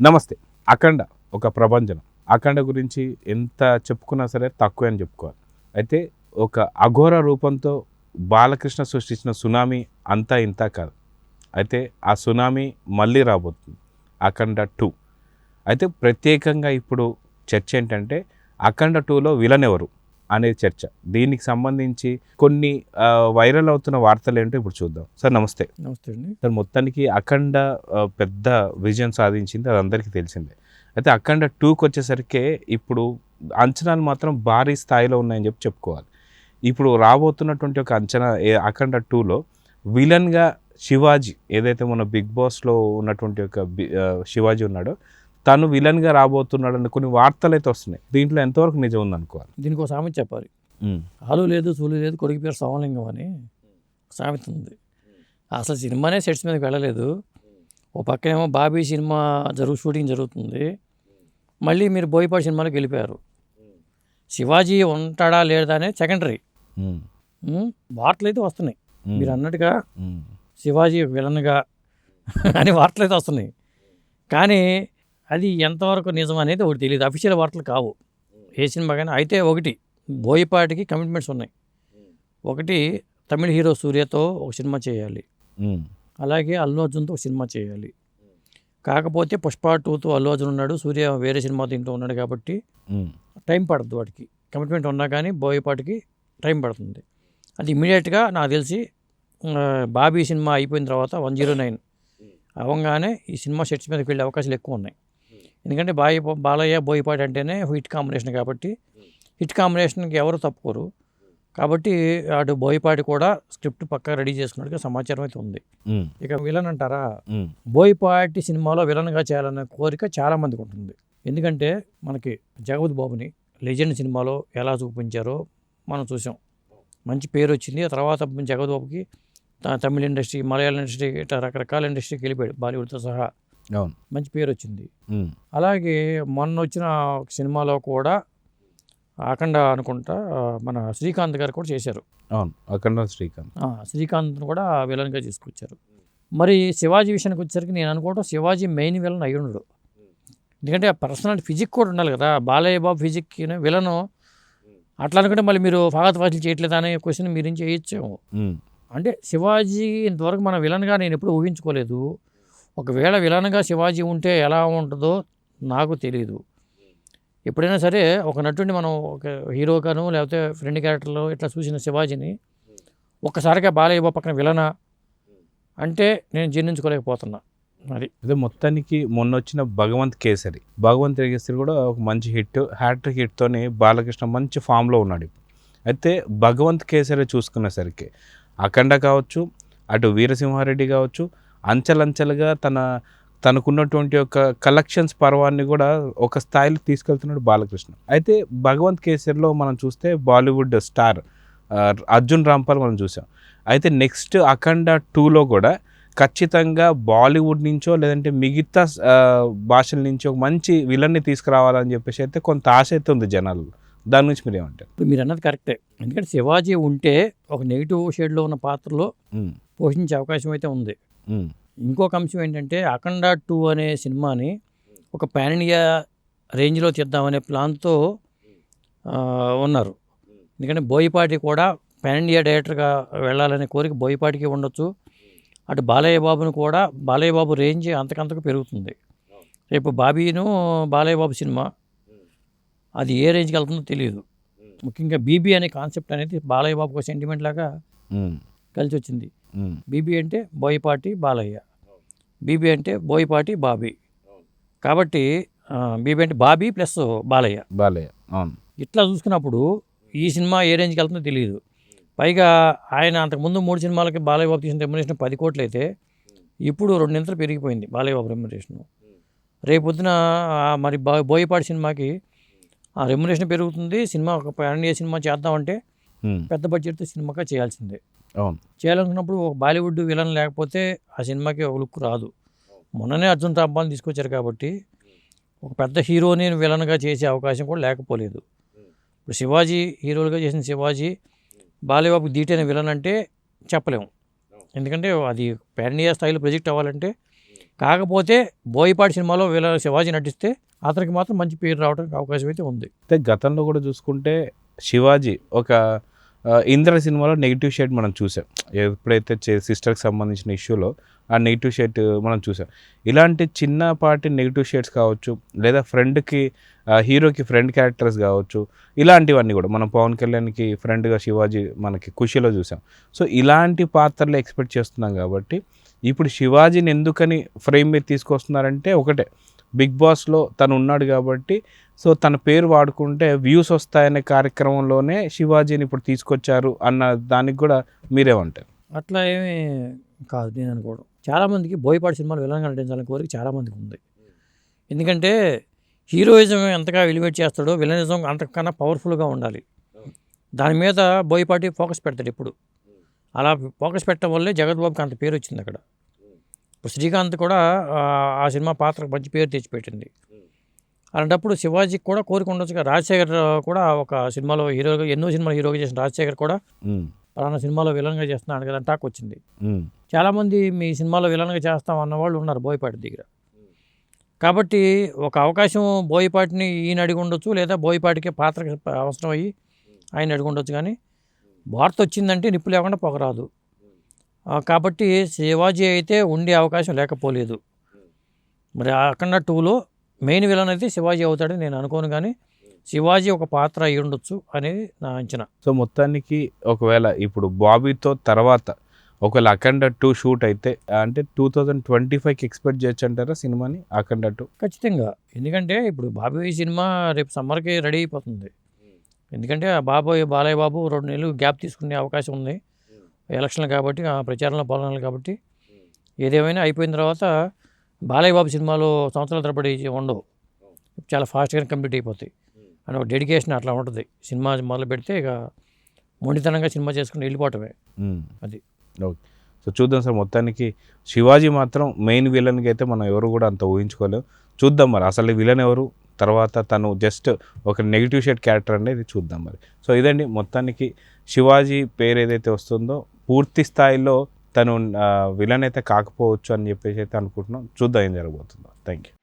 నమస్తే. అఖండ ఒక ప్రభంజనం. అఖండ గురించి ఎంత చెప్పుకున్నా సరే తక్కువే అని చెప్పుకోవాలి. అయితే ఒక అఘోర రూపంతో బాలకృష్ణ సృష్టించిన సునామీ అంతా ఇంత కాదు. అయితే ఆ సునామీ మళ్ళీ రాబోతుంది. అఖండ 2. అయితే ప్రత్యేకంగా ఇప్పుడు చర్చ ఏంటంటే అఖండ 2లో విలన్ ఎవరు అనే చర్చ. దీనికి సంబంధించి కొన్ని వైరల్ అవుతున్న వార్తలు ఏంటో ఇప్పుడు చూద్దాం. సార్ నమస్తే. నమస్తే అండి. సార్ మొత్తానికి అఖండ పెద్ద విజయం సాధించింది, అది అందరికీ తెలిసిందే. అయితే అఖండ 2కి వచ్చేసరికి ఇప్పుడు అంచనాలు మాత్రం భారీ స్థాయిలో ఉన్నాయని చెప్పుకోవాలి. ఇప్పుడు రాబోతున్నటువంటి ఒక అంచనా అఖండ 2లో విలన్గా శివాజీ, ఏదైతే మన బిగ్ బాస్లో ఉన్నటువంటి ఒక శివాజీ ఉన్నాడో తను విలన్గా రాబోతున్నాడని కొన్ని వార్తలు అయితే వస్తున్నాయి. దీంట్లో ఎంతవరకు నిజం ఉందనుకోవాలి? దీనికి ఒక సామెత చెప్పాలి. ఆలు లేదు సూలు లేదు కొడుకు పేరు సోమలింగం అని సామెత ఉంది. అసలు సినిమానే సెట్స్ మీదకి వెళ్ళలేదు. ఓ పక్కనేమో బాబీ సినిమా షూటింగ్ జరుగుతుంది. మళ్ళీ మీరు బోయపాటి సినిమాలోకి వెళ్ళిపోయారు. శివాజీ ఉంటాడా లేదా అనే సెకండరీ. వార్తలు అయితే వస్తున్నాయి మీరు అన్నట్టుగా శివాజీ విలన్గా అని వార్తలు అయితే వస్తున్నాయి. కానీ అది ఎంతవరకు నిజం అనేది ఒకటి తెలియదు. అఫీషియల్ వార్తలు కావు ఏ సినిమా కానీ. అయితే ఒకటి బోయపాటికి కమిట్మెంట్స్ ఉన్నాయి. ఒకటి తమిళ హీరో సూర్యతో ఒక సినిమా చేయాలి, అలాగే అల్లు అర్జున్తో ఒక సినిమా చేయాలి. కాకపోతే పుష్ప 2తో అల్లు అర్జున్ ఉన్నాడు, సూర్య వేరే సినిమా తింటూ ఉన్నాడు కాబట్టి టైం పడుతుంది. వాటికి కమిట్మెంట్ ఉన్నా కానీ బోయపాటికి టైం పడుతుంది. అది ఇమీడియట్గా నాకు తెలిసి బాబీ సినిమా అయిపోయిన తర్వాత 109 అవ్వగానే ఈ సినిమా సెట్స్ మీదకి వెళ్ళే అవకాశాలు ఎక్కువ ఉన్నాయి. ఎందుకంటే బాలయ్య బోయపాటి అంటేనే హిట్ కాంబినేషన్ కాబట్టి హిట్ కాంబినేషన్కి ఎవరు తప్పుకోరు. కాబట్టి అటు బోయపాటి కూడా స్క్రిప్ట్ పక్కా రెడీ చేసుకున్నట్టుగా సమాచారం అయితే ఉంది. ఇక విలన్ అంటారా, బోయపాటి సినిమాలో విలన్గా చేయాలనే కోరిక చాలా మందికి ఉంటుంది. ఎందుకంటే మనకి జగపతి బాబుని లెజెండ్ సినిమాలో ఎలా చూపించారో మనం చూసాం. మంచి పేరు వచ్చింది. ఆ తర్వాత జగపతి బాబుకి తమిళ ఇండస్ట్రీ, మలయాళం ఇండస్ట్రీ, ఇట్లా రకరకాల ఇండస్ట్రీకి వెళ్ళిపోయాడు, బాలీవుడ్తో సహా. మంచి పేరు వచ్చింది. అలాగే మొన్న వచ్చిన సినిమాలో కూడా అఖండ అనుకుంటా మన శ్రీకాంత్ గారు కూడా చేశారు. అఖండ శ్రీకాంత్ కూడా విలన్గా తీసుకొచ్చారు. మరి శివాజీ విషయానికి వచ్చేసరికి నేను అనుకోవడం శివాజీ మెయిన్ విలన్ అయి ఉండడు. ఎందుకంటే ఆ పర్సనాలిటీ ఫిజిక్ కూడా ఉండాలి కదా. బాలయ్య బాబు ఫిజిక్ విలను అట్లా అనుకుంటే మళ్ళీ మీరు ఫాగత్ ఫాసిల్ చేయట్లేదు అనే క్వశ్చన్ మీరు ఏం చేయొచ్చాము. అంటే శివాజీ ఇంతవరకు మన విలన్గా నేను ఎప్పుడు ఊహించుకోలేదు. ఒకవేళ విలన్గా శివాజీ ఉంటే ఎలా ఉంటుందో నాకు తెలియదు. ఎప్పుడైనా సరే ఒక నటుడిని మనం ఒక హీరోగాను లేకపోతే ఫ్రెండ్ క్యారెక్టర్లో ఇట్లా చూసిన శివాజీని ఒక్కసారిగా బాలయ్య బాబు పక్కన విలనా అంటే నేను జీర్ణించుకోలేకపోతున్నా. అది అదే మొత్తానికి మొన్న వచ్చిన భగవంత్ కేసరి కూడా ఒక మంచి హిట్, హ్యాట్రిక్ హిట్తోని బాలకృష్ణ మంచి ఫామ్లో ఉన్నాడు. అయితే భగవంత్ కేసరి చూసుకునేసరికి అఖండ కావచ్చు, అటు వీరసింహారెడ్డి కావచ్చు, అంచెలంచెలుగా తనకున్నటువంటి ఒక కలెక్షన్స్ పర్వాన్ని కూడా ఒక స్థాయిలో తీసుకెళ్తున్నాడు బాలకృష్ణ. అయితే భగవంత్ కేసరిలో మనం చూస్తే బాలీవుడ్ స్టార్ అర్జున్ రాంపాల్ మనం చూసాం. అయితే నెక్స్ట్ అఖండ 2లో కూడా ఖచ్చితంగా బాలీవుడ్ నుంచో లేదంటే మిగతా భాషల నుంచో ఒక మంచి విలన్ని తీసుకురావాలని చెప్పేసి అయితే కొంత ఆశ అయితే ఉంది జనాలు. దాని గురించి మీరు ఏమంటారు? మీరు అన్నది కరెక్టే. ఎందుకంటే శివాజీ ఉంటే ఒక నెగిటివ్ షేడ్లో ఉన్న పాత్రలో పోషించే అవకాశం అయితే ఉంది. ఇంకొక అంశం ఏంటంటే అఖండ 2 అనే సినిమాని ఒక పాన్ ఇండియా రేంజ్లో తీద్దామనే ప్లాన్తో ఉన్నారు. ఎందుకంటే బోయపాటి కూడా పాన్ ఇండియా డైరెక్టర్గా వెళ్ళాలనే కోరిక బోయపాటికి ఉండొచ్చు. అటు బాలయ్య బాబును కూడా బాలయ్య బాబు రేంజ్ అంతకంతకు పెరుగుతుంది. రేపు బాబీను బాలయ్య బాబు సినిమా అది ఏ రేంజ్కి వెళ్తుందో తెలియదు. ముఖ్యంగా బీబీ అనే కాన్సెప్ట్ అనేది బాలయ్య బాబుకు సెంటిమెంట్ లాగా కలిసి వచ్చింది. బీబీ అంటే బోయపాటి బాలయ్య, బీబీ అంటే బోయపాటి బాబీ. కాబట్టి బీబీ అంటే బాబీ ప్లస్ బాలయ్య. ఇట్లా చూసుకున్నప్పుడు ఈ సినిమా ఏ రేంజ్కి వెళ్తుందో తెలియదు. పైగా ఆయన అంతకుముందు 3 సినిమాలకి బాలయ్య బాబు తీసిన రెమ్యునరేషన్ 10 కోట్లు అయితే ఇప్పుడు 2 ఇంతలు పెరిగిపోయింది బాలయ్య బాబు రెమ్యునరేషన్. రేపొద్దున మరి బోయపాటి సినిమాకి ఆ రెమ్యునరేషన్ పెరుగుతుంది. సినిమా ఒక పాన్ ఇండియా సినిమా చేద్దామంటే పెద్ద బడ్జెట్తో సినిమాగా చేయాల్సిందే. చేయాలనుకున్నప్పుడు ఒక బాలీవుడ్ విలన్ లేకపోతే ఆ సినిమాకి ఒక లుక్ రాదు. మొన్ననే అర్జున్ రాంపాల్ని తీసుకొచ్చారు కాబట్టి ఒక పెద్ద హీరోని విలన్గా చేసే అవకాశం కూడా లేకపోలేదు. ఇప్పుడు శివాజీ హీరోలుగా చేసిన శివాజీ బాలయ్య బాబుకి ధీటైన విలన్ అంటే చెప్పలేము. ఎందుకంటే అది పాన్ ఇండియా స్థాయిలో ప్రొజెక్ట్ అవ్వాలంటే కాకపోతే బోయపాటి సినిమాలో వీళ్ళ శివాజీ నటిస్తే అతనికి మాత్రం మంచి పేరు రావడానికి అవకాశం అయితే ఉంది. అయితే గతంలో కూడా చూసుకుంటే శివాజీ ఒక ఇంద్ర సినిమాలో నెగిటివ్ షేడ్ మనం చూసాం. ఎప్పుడైతే సిస్టర్కి సంబంధించిన ఇష్యూలో ఆ నెగిటివ్ షేడ్ మనం చూసాం. ఇలాంటి చిన్నపాటి నెగిటివ్ షేడ్స్ కావచ్చు, లేదా ఫ్రెండ్కి హీరోకి ఫ్రెండ్ క్యారెక్టర్స్ కావచ్చు, ఇలాంటివన్నీ కూడా మనం పవన్ కళ్యాణ్కి ఫ్రెండ్గా శివాజీ మనకి ఖుషిలో చూసాం. సో ఇలాంటి పాత్రలు ఎక్స్పెక్ట్ చేస్తున్నాం కాబట్టి ఇప్పుడు శివాజీని ఎందుకని ఫ్రేమ్ మీద తీసుకొస్తున్నారంటే ఒకటే, బిగ్ బాస్లో తను ఉన్నాడు కాబట్టి సో తన పేరు వాడుకుంటే వ్యూస్ వస్తాయనే కార్యక్రమంలోనే శివాజీని ఇప్పుడు తీసుకొచ్చారు అన్న దానికి కూడా మీరేమంటారు? అట్లా ఏమీ కాదు నేను అనుకోవడం. చాలామందికి బోయపాటి సినిమాలు విలన్గా నటించాలని కోరిక చాలామందికి ఉంది. ఎందుకంటే హీరోయిజం ఎంతగా ఎలివేట్ చేస్తాడో విలనిజం అంతకన్నా పవర్ఫుల్గా ఉండాలి. దాని మీద బోయపాటి ఫోకస్ పెడతాడు ఎప్పుడు. అలా ఫోకస్ పెట్టడం వల్లే జగత్ బాబుకి అంత పేరు వచ్చింది అక్కడ. ఇప్పుడు శ్రీకాంత్ కూడా ఆ సినిమా పాత్రకు మంచి పేరు తెచ్చిపెట్టింది. అలాంటప్పుడు శివాజీకి కూడా కోరిక ఉండొచ్చుగా. రాజశేఖర్ కూడా ఒక సినిమాలో హీరోగా, ఎన్నో సినిమాలు హీరోగా చేసిన రాజశేఖర్ కూడా పలానా సినిమాలో విలన్గా చేస్తున్నాడు కదా టాక్ వచ్చింది. చాలామంది మీ సినిమాలో విలన్గా చేస్తాం అన్న వాళ్ళు ఉన్నారు బోయపాటి దగ్గర. కాబట్టి ఒక అవకాశం బోయపాటిని ఈయన అడిగి ఉండొచ్చు, లేదా బోయపాటికి పాత్రకి అవసరం అయ్యి ఆయన అడిగి ఉండొచ్చు. కానీ వార్త వచ్చిందంటే నిప్పు లేకుండా పొగరాదు. కాబట్టి శివాజీ అయితే ఉండే అవకాశం లేకపోలేదు. మరి అఖండ 2లో మెయిన్ విలన్ అయితే శివాజీ అవుతాడని నేను అనుకోను, కానీ శివాజీ ఒక పాత్ర అయి ఉండొచ్చు అనేది నా అంచనా. సో మొత్తానికి ఒకవేళ ఇప్పుడు బాబీతో తర్వాత ఒకవేళ అఖండ 2 షూట్ అయితే అంటే 2025కి ఎక్స్పెక్ట్ చేయొచ్చు అంటారా సినిమాని అఖండ 2? ఖచ్చితంగా. ఎందుకంటే ఇప్పుడు బాబీ సినిమా రేపు సమ్మర్కి రెడీ అయిపోతుంది. ఎందుకంటే బాలయ్య బాబు 2 నెలలు గ్యాప్ తీసుకునే అవకాశం ఉంది ఎలక్షన్లు కాబట్టి, ప్రచారంలో పాల్గొనాలి కాబట్టి. ఏదేమైనా అయిపోయిన తర్వాత బాలయ్య బాబు సినిమాలో సంవత్సరాల తరబడి ఉండవు, చాలా ఫాస్ట్గానే కంప్లీట్ అయిపోతాయి అని ఒక డెడికేషన్ అట్లా ఉంటుంది. సినిమా మొదలు పెడితే ఇక మొండితనంగా సినిమా చేసుకుని వెళ్ళిపోవటమే అది. ఓకే, సో చూద్దాం సార్. మొత్తానికి శివాజీ మాత్రం మెయిన్ విలన్కి అయితే మనం ఎవరు కూడా అంత ఊహించుకోలేము. చూద్దాం మరి అసలు విలన్ ఎవరు, తర్వాత తను జస్ట్ ఒక నెగిటివ్ షేడ్ క్యారెక్టర్ అనేది చూద్దాం మరి. సో ఇదండి మొత్తానికి శివాజీ పేరు ఏదైతే వస్తుందో పూర్తి స్థాయిలో తను విలన్ అయితే కాకపోవచ్చు అని చెప్పేసి అయితే అనుకుంటున్నాం. చూద్దాం ఏం జరగబోతుందో. Thank you.